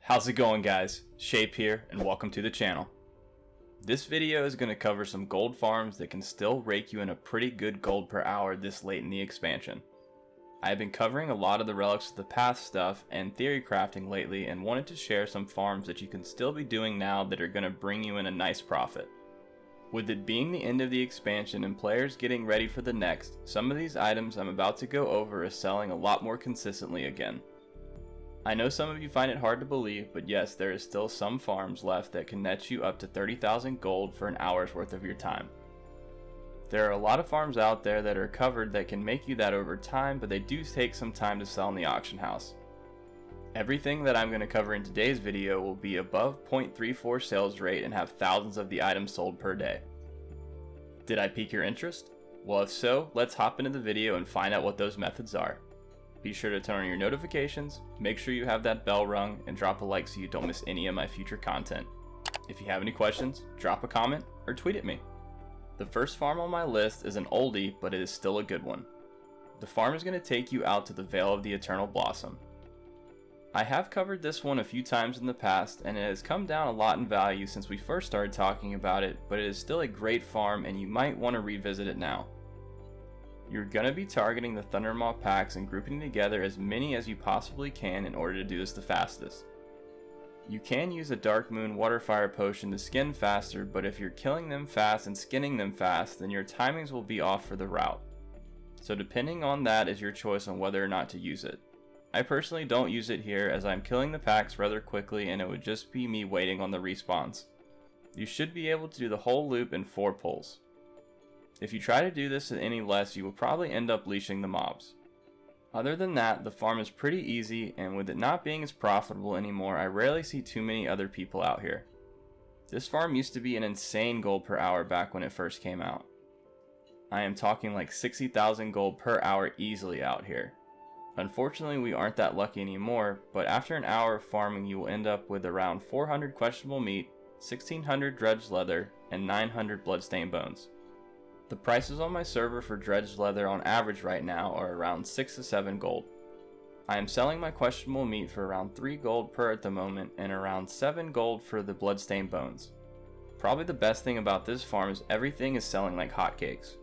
How's it going, guys? Shape here, and welcome to the channel. This video is going to cover some gold farms that can still rake you in a pretty good gold per hour this late in the expansion. I have been covering a lot of the Relics of the Past stuff and theory crafting lately and wanted to share some farms that you can still be doing now that are going to bring you in a nice profit. With it being the end of the expansion and players getting ready for the next, some of these items I'm about to go over is selling a lot more consistently again. I know some of you find it hard to believe, but yes, there is still some farms left that can net you up to 30,000 gold for an hour's worth of your time. There are a lot of farms out there that are covered that can make you that over time, but they do take some time to sell in the auction house. Everything that I'm going to cover in today's video will be above 0.34 sales rate and have thousands of the items sold per day. Did I pique your interest? Well, if so, let's hop into the video and find out what those methods are. Be sure to turn on your notifications, make sure you have that bell rung, and drop a like so you don't miss any of my future content. If you have any questions, drop a comment or tweet at me. The first farm on my list is an oldie, but it is still a good one. The farm is going to take you out to the Vale of the Eternal Blossom. I have covered this one a few times in the past, and it has come down a lot in value since we first started talking about it, but it is still a great farm and you might want to revisit it now. You're going to be targeting the Thundermaw packs and grouping together as many as you possibly can in order to do this the fastest. You can use a Dark Moon Waterfire potion to skin faster, but if you're killing them fast and skinning them fast, then your timings will be off for the route. So depending on that is your choice on whether or not to use it. I personally don't use it here as I'm killing the packs rather quickly and it would just be me waiting on the respawns. You should be able to do the whole loop in 4 pulls. If you try to do this at any less, you will probably end up leashing the mobs. Other than that, the farm is pretty easy, and with it not being as profitable anymore, I rarely see too many other people out here. This farm used to be an insane gold per hour back when it first came out. I am talking like 60,000 gold per hour easily out here. Unfortunately, we aren't that lucky anymore, but after an hour of farming you will end up with around 400 questionable meat, 1600 dredged leather, and 900 bloodstained bones. The prices on my server for dredged leather on average right now are around 6 to 7 gold. I am selling my questionable meat for around 3 gold per at the moment and around 7 gold for the bloodstained bones. Probably the best thing about this farm is everything is selling like hotcakes.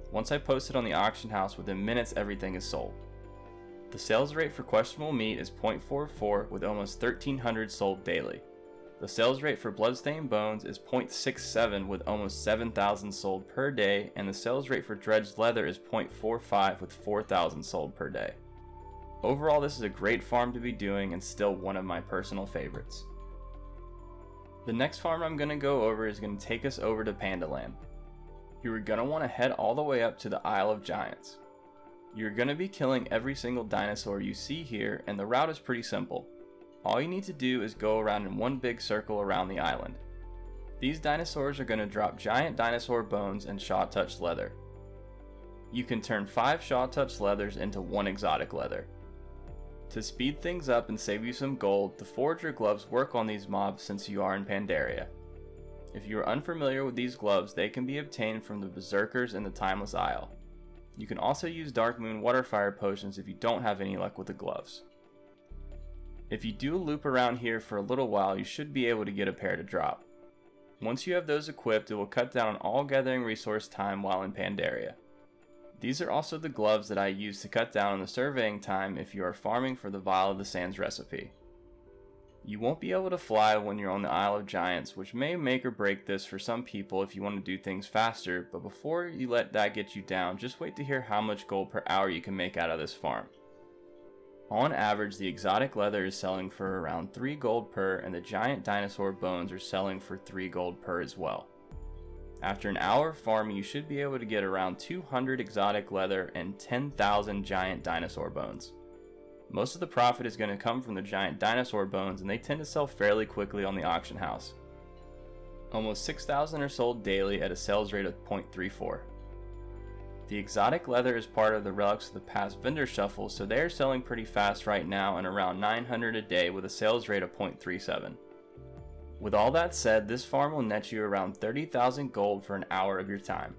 Once I post it on the auction house, within minutes everything is sold. The sales rate for questionable meat is 0.44 with almost 1300 sold daily. The sales rate for bloodstained bones is 0.67 with almost 7,000 sold per day, and the sales rate for dredged leather is 0.45 with 4,000 sold per day. Overall, this is a great farm to be doing and still one of my personal favorites. The next farm I'm going to go over is going to take us over to Pandaland. You are going to want to head all the way up to the Isle of Giants. You're going to be killing every single dinosaur you see here, and the route is pretty simple. All you need to do is go around in one big circle around the island. These dinosaurs are going to drop giant dinosaur bones and Shapeshiftrz leather. You can turn 5 Shapeshiftrz leathers into 1 exotic leather. To speed things up and save you some gold, the Forager gloves work on these mobs since you are in Pandaria. If you are unfamiliar with these gloves, they can be obtained from the Berserkers in the Timeless Isle. You can also use Dark Moon Waterfire potions if you don't have any luck with the gloves. If you do a loop around here for a little while, you should be able to get a pair to drop. Once you have those equipped, it will cut down on all gathering resource time while in Pandaria. These are also the gloves that I use to cut down on the surveying time if you are farming for the Vial of the Sands recipe. You won't be able to fly when you're on the Isle of Giants, which may make or break this for some people if you want to do things faster, but before you let that get you down, just wait to hear how much gold per hour you can make out of this farm. On average, the exotic leather is selling for around 3 gold per, and the giant dinosaur bones are selling for 3 gold per as well. After an hour of farming, you should be able to get around 200 exotic leather and 10,000 giant dinosaur bones. Most of the profit is going to come from the giant dinosaur bones, and they tend to sell fairly quickly on the auction house. Almost 6,000 are sold daily at a sales rate of 0.34. The exotic leather is part of the Relics of the Past vendor shuffle, so they are selling pretty fast right now and around 900 a day with a sales rate of 0.37. With all that said, this farm will net you around 30,000 gold for an hour of your time.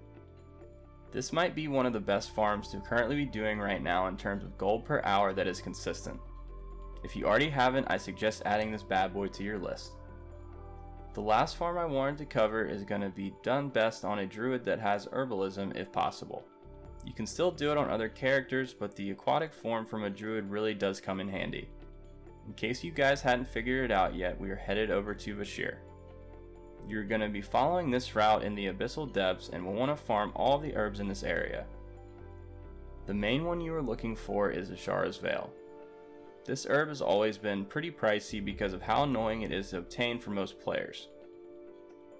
This might be one of the best farms to currently be doing right now in terms of gold per hour that is consistent. If you already haven't, I suggest adding this bad boy to your list. The last farm I wanted to cover is going to be done best on a druid that has herbalism if possible. You can still do it on other characters, but the aquatic form from a druid really does come in handy. In case you guys hadn't figured it out yet, we are headed over to Vashir. You're going to be following this route in the Abyssal depths and will want to farm all the herbs in this area. The main one you are looking for is Ashar's Veil. This herb has always been pretty pricey because of how annoying it is to obtain for most players.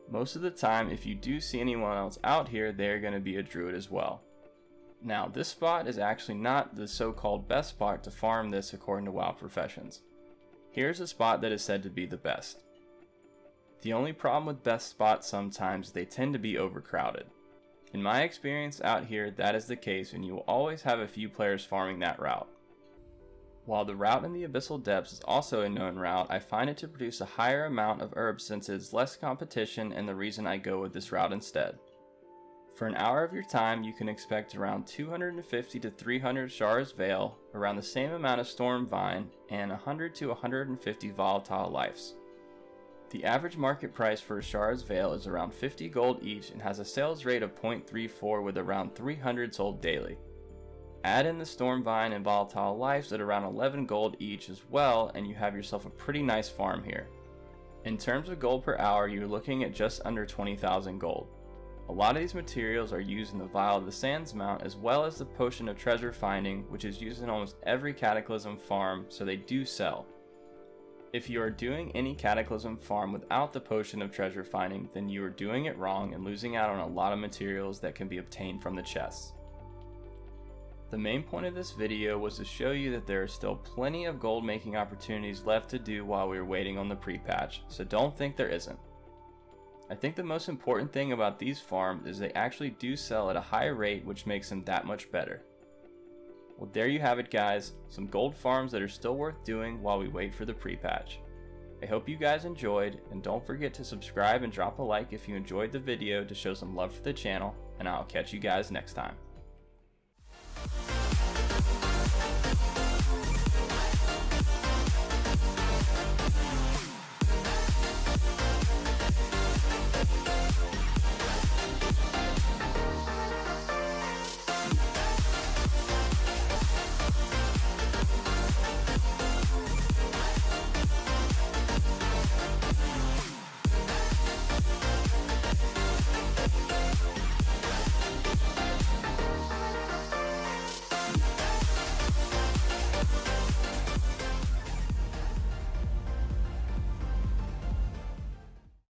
Most of the time, if you do see anyone else out here, they are going to be a druid as well. Now, this spot is actually not the so-called best spot to farm this according to WoW Professions. Here's a spot that is said to be the best. The only problem with best spots sometimes is they tend to be overcrowded. In my experience out here, that is the case, and you will always have a few players farming that route. While the route in the Abyssal Depths is also a known route, I find it to produce a higher amount of herbs since it is less competition, and the reason I go with this route instead. For an hour of your time, you can expect around 250 to 300 Ashar's Veil, around the same amount of Storm Vine, and 100 to 150 Volatile Lives. The average market price for Ashar's Veil is around 50 gold each and has a sales rate of 0.34 with around 300 sold daily. Add in the Storm Vine and Volatile Lives at around 11 gold each as well, and you have yourself a pretty nice farm here. In terms of gold per hour, you're looking at just under 20,000 gold. A lot of these materials are used in the Vial of the Sands mount as well as the Potion of Treasure Finding, which is used in almost every Cataclysm farm, so they do sell. If you are doing any Cataclysm farm without the Potion of Treasure Finding, then you are doing it wrong and losing out on a lot of materials that can be obtained from the chests. The main point of this video was to show you that there are still plenty of gold making opportunities left to do while we are waiting on the pre-patch, so don't think there isn't. I think the most important thing about these farms is they actually do sell at a high rate, which makes them that much better. Well, there you have it guys, some gold farms that are still worth doing while we wait for the pre-patch. I hope you guys enjoyed, and don't forget to subscribe and drop a like if you enjoyed the video to show some love for the channel, and I'll catch you guys next time.